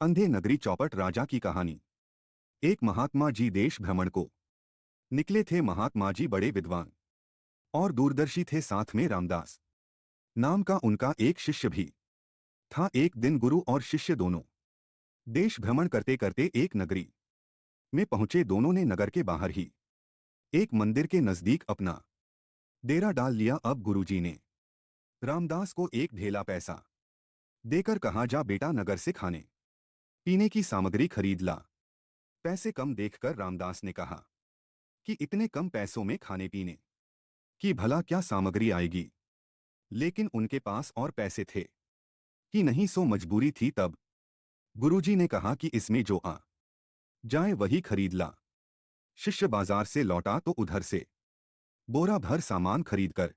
अंधे नगरी चौपट राजा की कहानी। एक महात्मा जी देश भ्रमण को निकले थे। महात्मा जी बड़े विद्वान और दूरदर्शी थे। साथ में रामदास नाम का उनका एक शिष्य भी था। एक दिन गुरु और शिष्य दोनों देश भ्रमण करते करते एक नगरी में पहुंचे। दोनों ने नगर के बाहर ही एक मंदिर के नजदीक अपना डेरा डाल लिया। अब गुरुजी ने रामदास को एक ढेला पैसा देकर कहा, जा बेटा नगर से खाने पीने की सामग्री खरीद ला। पैसे कम देखकर रामदास ने कहा कि इतने कम पैसों में खाने पीने की भला क्या सामग्री आएगी। लेकिन उनके पास और पैसे थे कि नहीं, सो मजबूरी थी। तब गुरुजी ने कहा कि इसमें जो आ जाए वही खरीद ला। शिष्य बाजार से लौटा तो उधर से बोरा भर सामान खरीदकर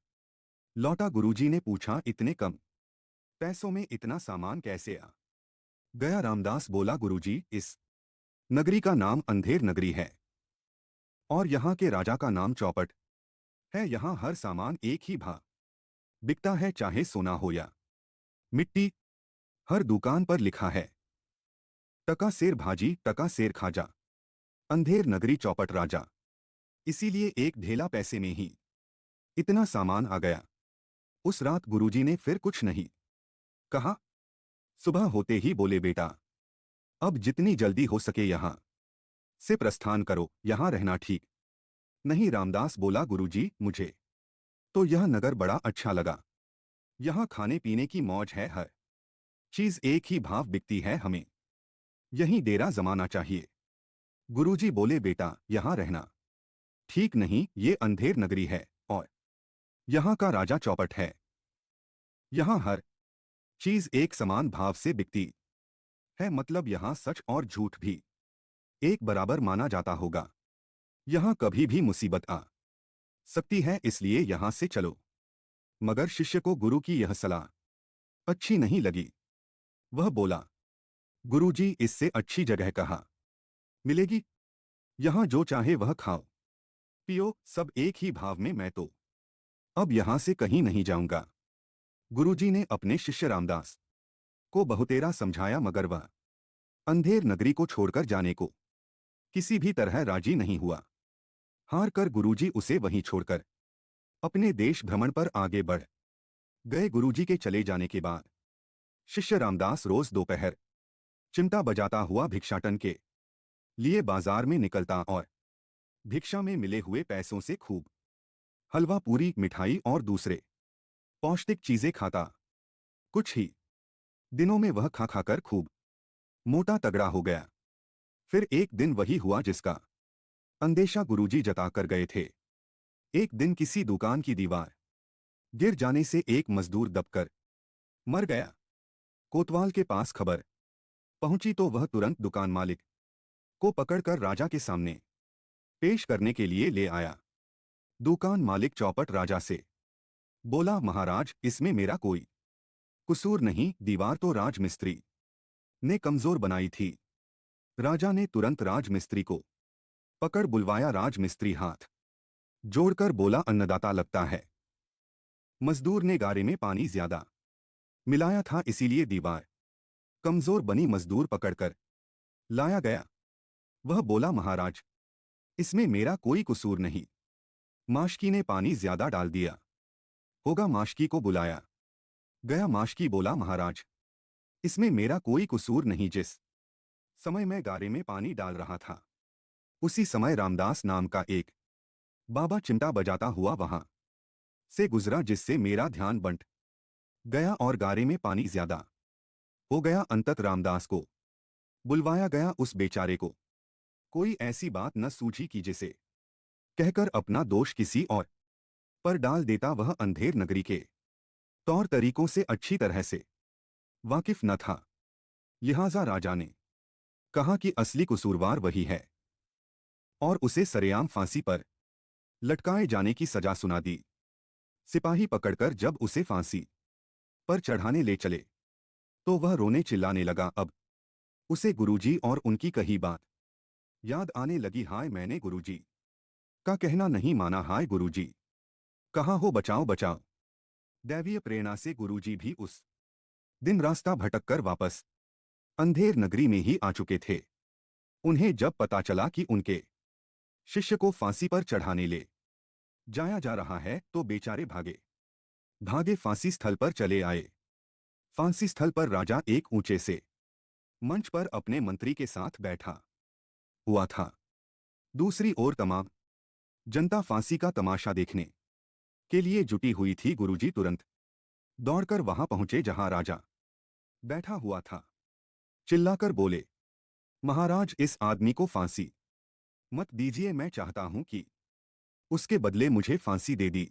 लौटा। गुरुजी ने पूछा, इतने कम पैसों में इतना सामान कैसे आ गया? रामदास बोला, गुरुजी, इस नगरी का नाम अंधेर नगरी है और यहाँ के राजा का नाम चौपट है। यहाँ हर सामान एक ही भाव बिकता है, चाहे सोना हो या मिट्टी। हर दुकान पर लिखा है, टका सेर भाजी, टका सेर खाजा। अंधेर नगरी चौपट राजा। इसीलिए एक ढेला पैसे में ही इतना सामान आ गया। उस रात गुरुजी ने फिर कुछ नहीं कहा। सुबह होते ही बोले, बेटा अब जितनी जल्दी हो सके यहाँ से प्रस्थान करो। यहाँ रहना ठीक नहीं। रामदास बोला, गुरुजी, मुझे तो यह नगर बड़ा अच्छा लगा। यहाँ खाने पीने की मौज है, हर चीज एक ही भाव बिकती है। हमें यहीं डेरा जमाना चाहिए। गुरुजी बोले, बेटा यहाँ रहना ठीक नहीं। ये अंधेर नगरी है और यहाँ का राजा चौपट है। यहाँ हर चीज एक समान भाव से बिकती है। मतलब यहाँ सच और झूठ भी एक बराबर माना जाता होगा। यहाँ कभी भी मुसीबत आ सकती है, इसलिए यहाँ से चलो। मगर शिष्य को गुरु की यह सलाह अच्छी नहीं लगी। वह बोला, गुरुजी, इससे अच्छी जगह कहाँ मिलेगी? यहाँ जो चाहे वह खाओ पियो, सब एक ही भाव में। मैं तो अब यहाँ से कहीं नहीं जाऊंगा। गुरुजी ने अपने शिष्य रामदास को बहुतेरा समझाया, मगर वह अंधेर नगरी को छोड़कर जाने को किसी भी तरह राजी नहीं हुआ। हार कर गुरुजी उसे वहीं छोड़कर अपने देश भ्रमण पर आगे बढ़ गए। गुरुजी के चले जाने के बाद शिष्य रामदास रोज दोपहर चिमटा बजाता हुआ भिक्षाटन के लिए बाजार में निकलता और भिक्षा में मिले हुए पैसों से खूब हलवा, पूरी, मिठाई और दूसरे पौष्टिक चीजें खाता। कुछ ही दिनों में वह खा खाकर खूब मोटा तगड़ा हो गया। फिर एक दिन वही हुआ जिसका अंदेशा गुरुजी जताकर गए थे। एक दिन किसी दुकान की दीवार गिर जाने से एक मजदूर दबकर मर गया। कोतवाल के पास खबर पहुंची तो वह तुरंत दुकान मालिक को पकड़कर राजा के सामने पेश करने के लिए ले आया। दुकान मालिक चौपट राजा से बोला, महाराज, इसमें मेरा कोई कसूर नहीं। दीवार तो राजमिस्त्री ने कमजोर बनाई थी। राजा ने तुरंत राजमिस्त्री को पकड़ बुलवाया। राजमिस्त्री हाथ जोड़कर बोला, अन्नदाता लगता है मजदूर ने गारे में पानी ज्यादा मिलाया था, इसीलिए दीवार कमजोर बनी। मजदूर पकड़कर लाया गया। वह बोला, महाराज, इसमें मेरा कोई कसूर नहीं। माशकी ने पानी ज्यादा डाल दिया होगा। माशकी को बुलाया गया। माशकी बोला, महाराज, इसमें मेरा कोई कसूर नहीं। जिस समय मैं गारे में पानी डाल रहा था उसी समय रामदास नाम का एक बाबा चिमटा बजाता हुआ वहां से गुजरा, जिससे मेरा ध्यान बंट गया और गारे में पानी ज्यादा हो गया। अंतत रामदास को बुलवाया गया। उस बेचारे को कोई ऐसी बात न सूझी कि जिसे कहकर अपना दोष किसी और पर डाल देता। वह अंधेर नगरी के तौर तरीकों से अच्छी तरह से वाकिफ न था। लिहाजा राजा ने कहा कि असली कसूरवार वही है और उसे सरेआम फांसी पर लटकाए जाने की सजा सुना दी। सिपाही पकड़कर जब उसे फांसी पर चढ़ाने ले चले तो वह रोने चिल्लाने लगा। अब उसे गुरुजी और उनकी कही बात याद आने लगी। हाय, मैंने गुरुजी का कहना नहीं माना। हाय गुरुजी, कहाँ हो, बचाओ बचाओ। दैवीय प्रेरणा से गुरुजी भी उस दिन रास्ता भटककर वापस अंधेर नगरी में ही आ चुके थे। उन्हें जब पता चला कि उनके शिष्य को फांसी पर चढ़ाने ले जाया जा रहा है तो बेचारे भागे भागे फांसी स्थल पर चले आए। फांसी स्थल पर राजा एक ऊंचे से मंच पर अपने मंत्री के साथ बैठा हुआ था। दूसरी ओर तमाम जनता फांसी का तमाशा देखने के लिए जुटी हुई थी। गुरुजी तुरंत दौड़कर वहां पहुंचे जहां राजा बैठा हुआ था। चिल्लाकर बोले, महाराज, इस आदमी को फांसी मत दीजिए। मैं चाहता हूं कि उसके बदले मुझे फांसी दे दी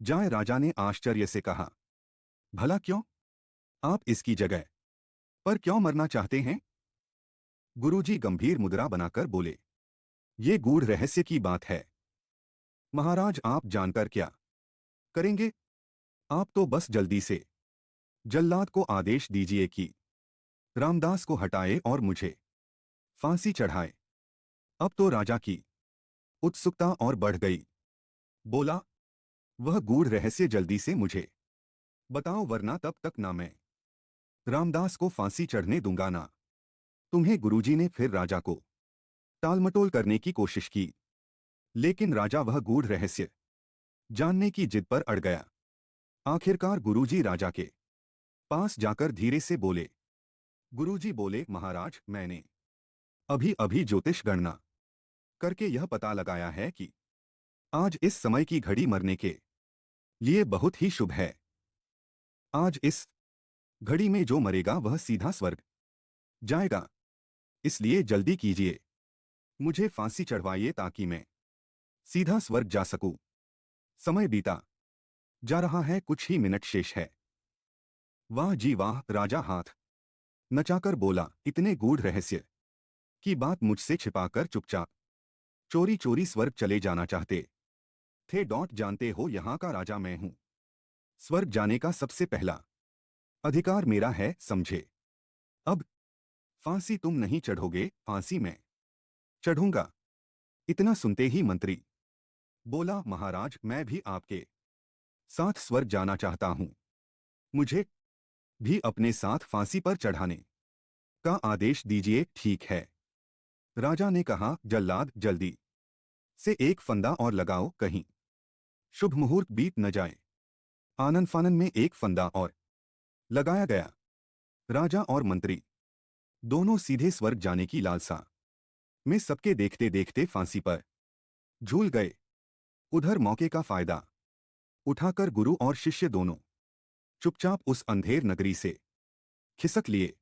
जाए। राजा ने आश्चर्य से कहा, भला क्यों? आप इसकी जगह पर क्यों मरना चाहते हैं? गुरुजी गंभीर मुद्रा बनाकर बोले, ये गूढ़ रहस्य की बात है। महाराज, आप जानकर क्या करेंगे? आप तो बस जल्दी से जल्लाद को आदेश दीजिए कि रामदास को हटाए और मुझे फांसी चढ़ाए। अब तो राजा की उत्सुकता और बढ़ गई। बोला, वह गूढ़ रहस्य जल्दी से मुझे बताओ, वरना तब तक ना मैं रामदास को फांसी चढ़ने दूंगा ना तुम्हें। गुरुजी ने फिर राजा को टालमटोल करने की कोशिश की, लेकिन राजा वह गूढ़ रहस्य जानने की जिद पर अड़ गया। आखिरकार गुरुजी राजा के पास जाकर धीरे से बोले। गुरुजी बोले, महाराज, मैंने अभी अभी ज्योतिष गणना करके यह पता लगाया है कि आज इस समय की घड़ी मरने के लिए बहुत ही शुभ है। आज इस घड़ी में जो मरेगा वह सीधा स्वर्ग जाएगा। इसलिए जल्दी कीजिए, मुझे फांसी चढ़वाइए ताकि मैं सीधा स्वर्ग जा सकूं। समय बीता जा रहा है, कुछ ही मिनट शेष है। वाह जी वाह! राजा हाथ नचाकर बोला, इतने गूढ़ रहस्य की बात मुझसे छिपाकर चुपचाप चोरी चोरी स्वर्ग चले जाना चाहते थे। जानते हो, यहां का राजा मैं हूं। स्वर्ग जाने का सबसे पहला अधिकार मेरा है, समझे? अब फांसी तुम नहीं चढ़ोगे, फांसी मैं चढ़ूंगा। इतना सुनते ही मंत्री बोला, महाराज, मैं भी आपके साथ स्वर्ग जाना चाहता हूं। मुझे भी अपने साथ फांसी पर चढ़ाने का आदेश दीजिए। ठीक है, राजा ने कहा। जल्लाद, जल्दी से एक फंदा और लगाओ, कहीं शुभ मुहूर्त बीत न जाए। आनन फानन में एक फंदा और लगाया गया। राजा और मंत्री दोनों सीधे स्वर्ग जाने की लालसा में सबके देखते देखते फांसी पर झूल गए। उधर मौके का फायदा उठाकर गुरु और शिष्य दोनों चुपचाप उस अंधेर नगरी से खिसक लिए।